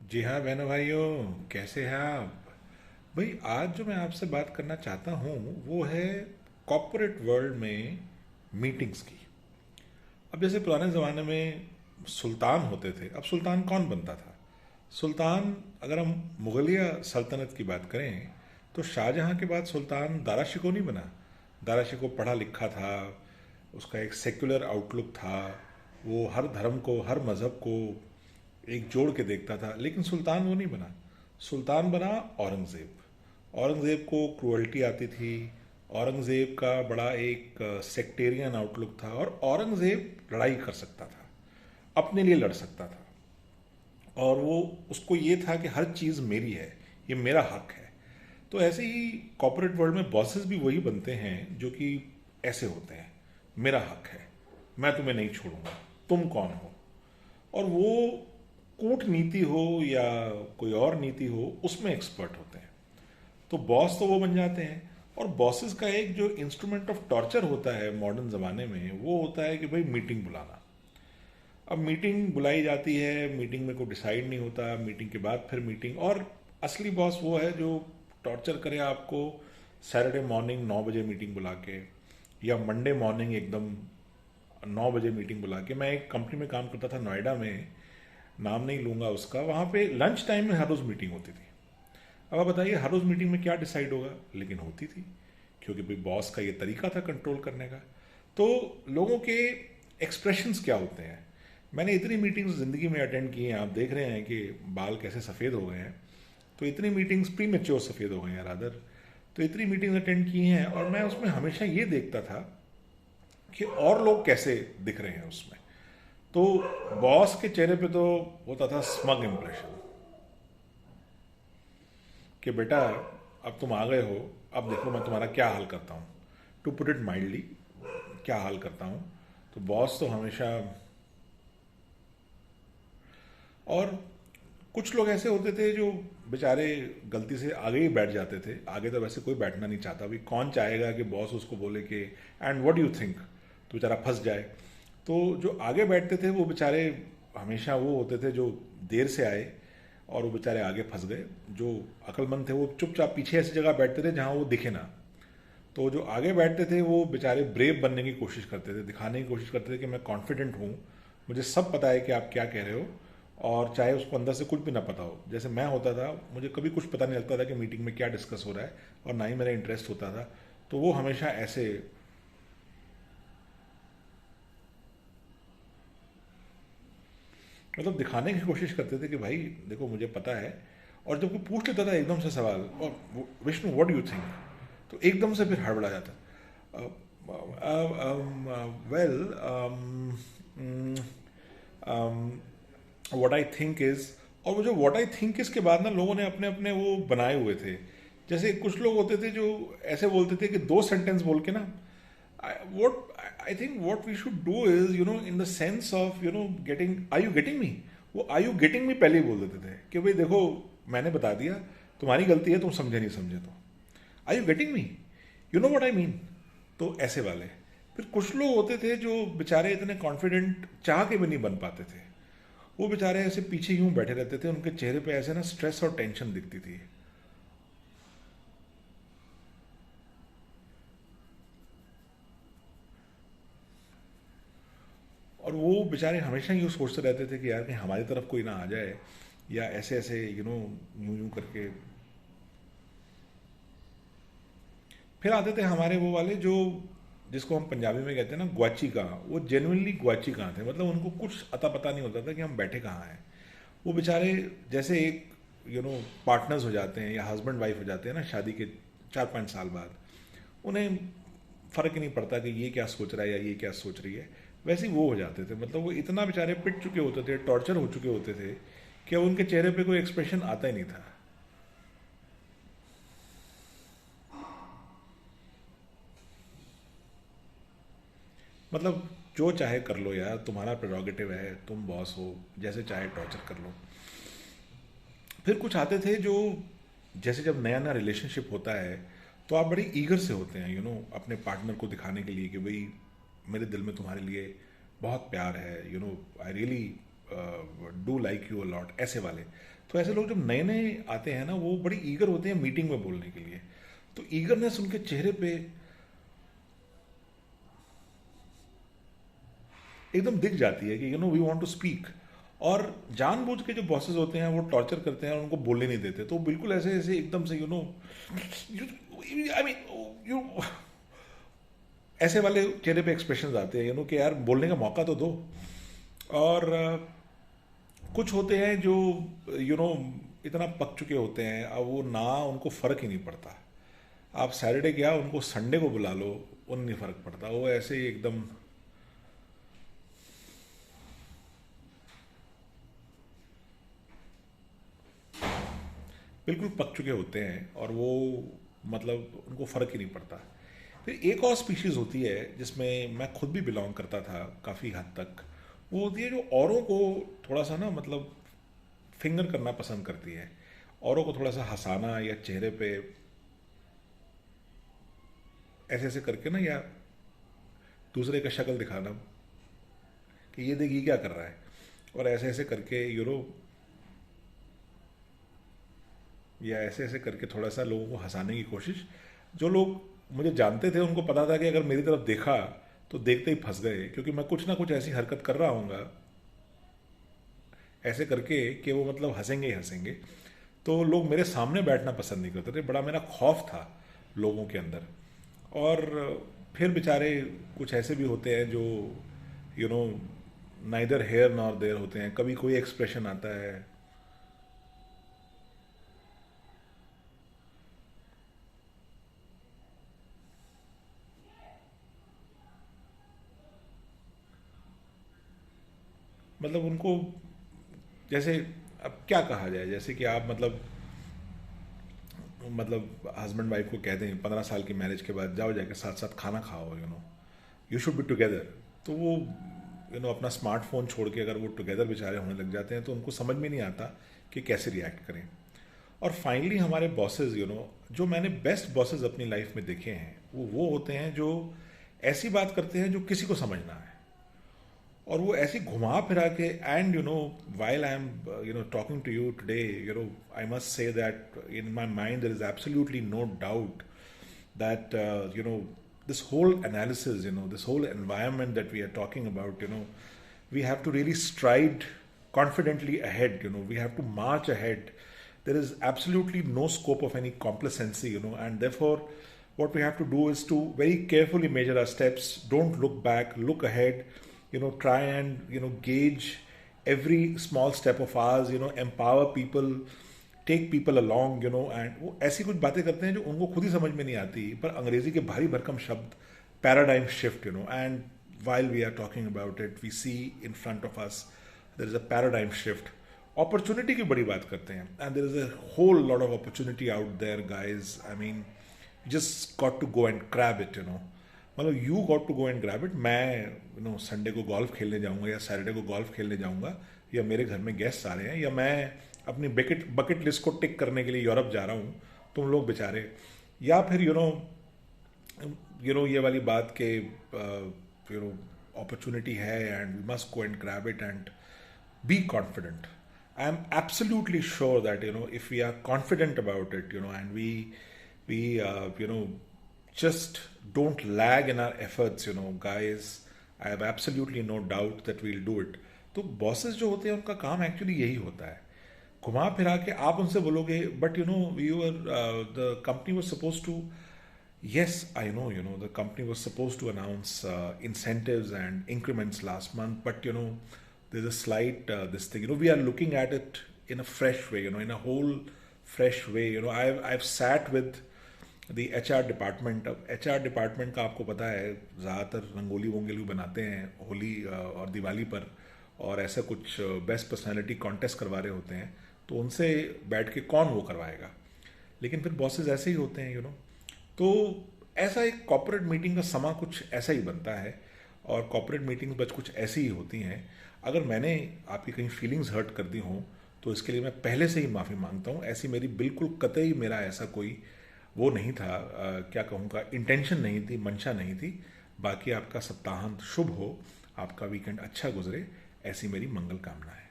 जी हाँ बहनों भाइयों, कैसे हैं आप? भाई आज जो मैं आपसे बात करना चाहता हूँ वो है कॉर्पोरेट वर्ल्ड में मीटिंग्स की। अब जैसे पुराने ज़माने में सुल्तान होते थे, अब सुल्तान कौन बनता था? सुल्तान, अगर हम मुगलिया सल्तनत की बात करें तो शाहजहाँ के बाद सुल्तान दारा शिकोह नहीं बना। दारा शिकोह पढ़ा लिखा था, उसका एक सेक्युलर आउटलुक था, वो हर धर्म को हर मज़हब को एक जोड़ के देखता था, लेकिन सुल्तान वो नहीं बना। सुल्तान बना औरंगज़ेब। औरंगज़ेब को क्रूअल्टी आती थी। औरंगज़ेब का बड़ा एक सेक्टेरियन आउटलुक था और औरंगज़ेब लड़ाई कर सकता था, अपने लिए लड़ सकता था। और वो उसको ये था कि हर चीज़ मेरी है, ये मेरा हक है। तो ऐसे ही कॉर्पोरेट वर्ल्ड में बॉसेस भी वही बनते हैं जो कि ऐसे होते हैं, मेरा हक है, मैं तुम्हें नहीं छोड़ूंगा, तुम कौन हो। और वो कूटनीति हो या कोई और नीति हो उसमें एक्सपर्ट होते हैं। तो बॉस तो वो बन जाते हैं। और बॉसेस का एक जो इंस्ट्रूमेंट ऑफ टॉर्चर होता है मॉडर्न ज़माने में वो होता है कि भाई मीटिंग बुलाना। अब मीटिंग बुलाई जाती है, मीटिंग में कोई डिसाइड नहीं होता, मीटिंग के बाद फिर मीटिंग। और असली बॉस वो है जो टॉर्चर करे आपको सैटरडे मॉर्निंग 9 बजे मीटिंग बुला के, या मंडे मॉर्निंग एकदम 9 बजे मीटिंग बुला के। मैं एक कंपनी में काम करता था नोएडा में, नाम नहीं लूंगा उसका। वहाँ पे लंच टाइम में हर रोज़ मीटिंग होती थी। अब आप बताइए हर रोज़ मीटिंग में क्या डिसाइड होगा, लेकिन होती थी, क्योंकि भाई बॉस का ये तरीका था कंट्रोल करने का। तो लोगों के एक्सप्रेशंस क्या होते हैं। मैंने इतनी मीटिंग्स ज़िंदगी में अटेंड की हैं, आप देख रहे हैं कि बाल कैसे सफ़ेद हो गए हैं। तो इतनी मीटिंग्स प्री मेच्योर सफ़ेद हो गए हैं रादर। तो इतनी मीटिंग्स अटेंड की हैं और मैं उसमें हमेशा ये देखता था कि और लोग कैसे दिख रहे हैं उसमें। तो बॉस के चेहरे पे तो होता था स्मग इम्प्रेशन कि बेटा अब तुम आ गए हो, अब देखो मैं तुम्हारा क्या हाल करता हूँ, टू पुट इट माइल्डली, क्या हाल करता हूँ। तो बॉस तो हमेशा। और कुछ लोग ऐसे होते थे जो बेचारे गलती से आगे ही बैठ जाते थे। आगे तो वैसे कोई बैठना नहीं चाहता, भाई कौन चाहेगा कि बॉस उसको बोले कि एंड व्हाट यू थिंक, तो बेचारा फंस जाए। तो जो आगे बैठते थे वो बेचारे हमेशा वो होते थे जो देर से आए और वो बेचारे आगे फंस गए। जो अक्लमंद थे वो चुपचाप पीछे ऐसी जगह बैठते थे जहाँ वो दिखे ना। तो जो आगे बैठते थे वो बेचारे ब्रेव बनने की कोशिश करते थे, दिखाने की कोशिश करते थे कि मैं कॉन्फिडेंट हूँ, मुझे सब पता है कि आप क्या कह रहे हो। और चाहे उसको अंदर से कुछ भी ना पता हो, जैसे मैं होता था, मुझे कभी कुछ पता नहीं लगता था कि मीटिंग में क्या डिस्कस हो रहा है, और ना ही मेरा इंटरेस्ट होता था। तो वो हमेशा ऐसे मतलब दिखाने की कोशिश करते थे कि भाई देखो मुझे पता है। और जब कोई पूछ लेता था एकदम से सवाल, और Vishnu what do you think, तो एकदम से फिर हड़बड़ा जाता। Well, what I think is. और वो जो व्हाट आई थिंक इज के बाद ना लोगों ने अपने अपने वो बनाए हुए थे। जैसे कुछ लोग होते थे जो ऐसे बोलते थे कि दो सेंटेंस बोल के ना, what I think what we should do is, in the sense of, getting, are you getting me, वो are you getting me पहले ही बोल देते थे कि भाई देखो मैंने बता दिया, तुम्हारी गलती है, तुम समझे नहीं समझे तो are you getting me, you know what I mean। तो ऐसे वाले। फिर कुछ लोग होते थे जो बेचारे इतने कॉन्फिडेंट चाह के भी नहीं बन पाते थे। वो बेचारे ऐसे पीछे यूं बैठे रहते थे, उनके चेहरे पे ऐसे ना स्ट्रेस और टेंशन दिखती थी। और वो बेचारे हमेशा यूँ सोचते रहते थे कि यार कहीं हमारी तरफ कोई ना आ जाए, या ऐसे ऐसे यूं यूं करके। फिर आते थे हमारे वो वाले जो, जिसको हम पंजाबी में कहते हैं ना ग्वाची का, वो जेनुइनली ग्वाची कहाँ थे, मतलब उनको कुछ अता पता नहीं होता था कि हम बैठे कहाँ हैं। वो बेचारे जैसे एक पार्टनर्स हो जाते हैं या हस्बैंड वाइफ हो जाते हैं ना शादी के 4-5 साल बाद, उन्हें फ़र्क ही नहीं पड़ता कि ये क्या सोच रहा है या ये क्या सोच रही है। वैसे ही वो हो जाते थे, मतलब वो इतना बेचारे पिट चुके होते थे, टॉर्चर हो चुके होते थे कि अब उनके चेहरे पे कोई एक्सप्रेशन आता ही नहीं था। मतलब जो चाहे कर लो यार, तुम्हारा प्रेरोगेटिव है, तुम बॉस हो, जैसे चाहे टॉर्चर कर लो। फिर कुछ आते थे जो, जैसे जब नया नया रिलेशनशिप होता है तो आप बड़ी ईगर से होते हैं अपने पार्टनर को दिखाने के लिए कि भाई मेरे दिल में तुम्हारे लिए बहुत प्यार है, I really do like you a lot, ऐसे वाले। तो ऐसे लोग जब नए नए आते हैं ना, वो बड़ी ईगर होते हैं मीटिंग में बोलने के लिए। तो ईगरनेस उनके चेहरे पे एकदम दिख जाती है कि वी वांट टू स्पीक। और जानबूझ के जो बॉसेस होते हैं वो टॉर्चर करते हैं और उनको बोलने नहीं देते, तो बिल्कुल ऐसे ऐसे एकदम से आई मीन यू ऐसे वाले चेहरे पे एक्सप्रेशंस आते हैं कि यार बोलने का मौका तो दो। और कुछ होते हैं जो यू नो इतना पक चुके होते हैं, अब वो ना उनको फ़र्क ही नहीं पड़ता। आप सैटरडे क्या उनको संडे को बुला लो, उन नहीं फ़र्क पड़ता, वो ऐसे ही एकदम बिल्कुल पक चुके होते हैं और वो मतलब उनको फ़र्क ही नहीं पड़ता। फिर एक और स्पीशीज़ होती है जिसमें मैं खुद भी बिलोंग करता था काफ़ी हद तक। वो होती है जो औरों को थोड़ा सा ना मतलब फिंगर करना पसंद करती है, औरों को थोड़ा सा हंसाना या चेहरे पे ऐसे ऐसे करके ना, या दूसरे का शक्ल दिखाना कि ये देख ये क्या कर रहा है, और ऐसे ऐसे करके या ऐसे ऐसे करके थोड़ा सा लोगों को हंसाने की कोशिश। जो लोग मुझे जानते थे उनको पता था कि अगर मेरी तरफ देखा तो देखते ही फंस गए, क्योंकि मैं कुछ ना कुछ ऐसी हरकत कर रहा हूँगा ऐसे करके कि वो मतलब हंसेंगे ही हंसेंगे। तो लोग मेरे सामने बैठना पसंद नहीं करते थे, बड़ा मेरा खौफ था लोगों के अंदर। और फिर बेचारे कुछ ऐसे भी होते हैं जो you know neither here nor there होते हैं, कभी कोई एक्सप्रेशन आता है। मतलब उनको जैसे, अब क्या कहा जाए, जैसे कि आप मतलब हस्बैंड वाइफ को कह दें 15 साल की मैरिज के बाद जाओ जाके साथ साथ खाना खाओ, यू शुड बी टुगेदर। तो वो अपना स्मार्टफोन छोड़ के अगर वो टुगेदर बेचारे होने लग जाते हैं तो उनको समझ में नहीं आता कि कैसे रिएक्ट करें। और फाइनली हमारे बॉसेस, जो मैंने बेस्ट बॉसेस अपनी लाइफ में देखे हैं, वो होते हैं जो ऐसी बात करते हैं जो किसी को समझना है, और वो ऐसी घुमा फिरा के, and while I am talking to you today, I must say that in my mind there is absolutely no doubt that this whole analysis, this whole environment that we are talking about, we have to really stride confidently ahead. We have to march ahead. There is absolutely no scope of any complacency, and therefore what we have to do is to very carefully measure our steps. Don't look back, look ahead. Try and gauge every small step of ours. Empower people, take people along, and वो ऐसी कुछ बातें करते हैं जो उनको खुद ही समझ में नहीं आती, पर अंग्रेजी के भारी भरकम शब्द, paradigm shift, and while we are talking about it we see in front of us there is a paradigm shift. Opportunity की बड़ी बात करते हैं, and there is a whole lot of opportunity out there guys. I mean just got to go and grab it, मतलब you got to go and grab it. मैं Sunday को golf खेलने जाऊंगा या सैटरडे को गोल्फ खेलने जाऊंगा, या मेरे घर में गेस्ट आ रहे हैं, या मैं अपनी बकेट लिस्ट को टिक करने के लिए यूरोप जा रहा हूँ, तुम लोग बेचारे। या फिर ये वाली बात के अपॉर्चुनिटी है and we must go and grab it and be confident. I am absolutely sure that if we are confident about it, and we just don't lag in our efforts, guys. I have absolutely no doubt that we'll do it. तो bosses जो होते हैं उनका काम actually यही होता है, घुमा फिरा के आप उनसे बोलोगे, but the company was suppose to, yes, I know, the company was supposed to announce incentives and increments last month, but there's a slight this thing, we are looking at it in a fresh way, in a whole fresh way. I've sat with the HR department. अब HR department का आपको पता है ज़्यादातर रंगोली वोंगोली बनाते हैं होली और दिवाली पर, और ऐसा कुछ बेस्ट पर्सनालिटी कॉन्टेस्ट करवा रहे होते हैं, तो उनसे बैठ के कौन वो करवाएगा। लेकिन फिर बॉसेस ऐसे ही होते हैं, तो ऐसा एक कॉर्पोरेट मीटिंग का समा कुछ ऐसा ही बनता है, और कॉर्पोरेट मीटिंग्स बस कुछ ऐसी ही होती हैं। अगर मैंने आपकी कहीं फीलिंग्स हर्ट कर दी हों तो इसके लिए मैं पहले से ही माफ़ी मांगता हूँ। ऐसी मेरी बिल्कुल कतई मेरा ऐसा कोई वो नहीं था, क्या कहूँगा, इंटेंशन नहीं थी, मंशा नहीं थी। बाकी आपका सप्ताहांत शुभ हो, आपका वीकेंड अच्छा गुजरे, ऐसी मेरी मंगल कामना है।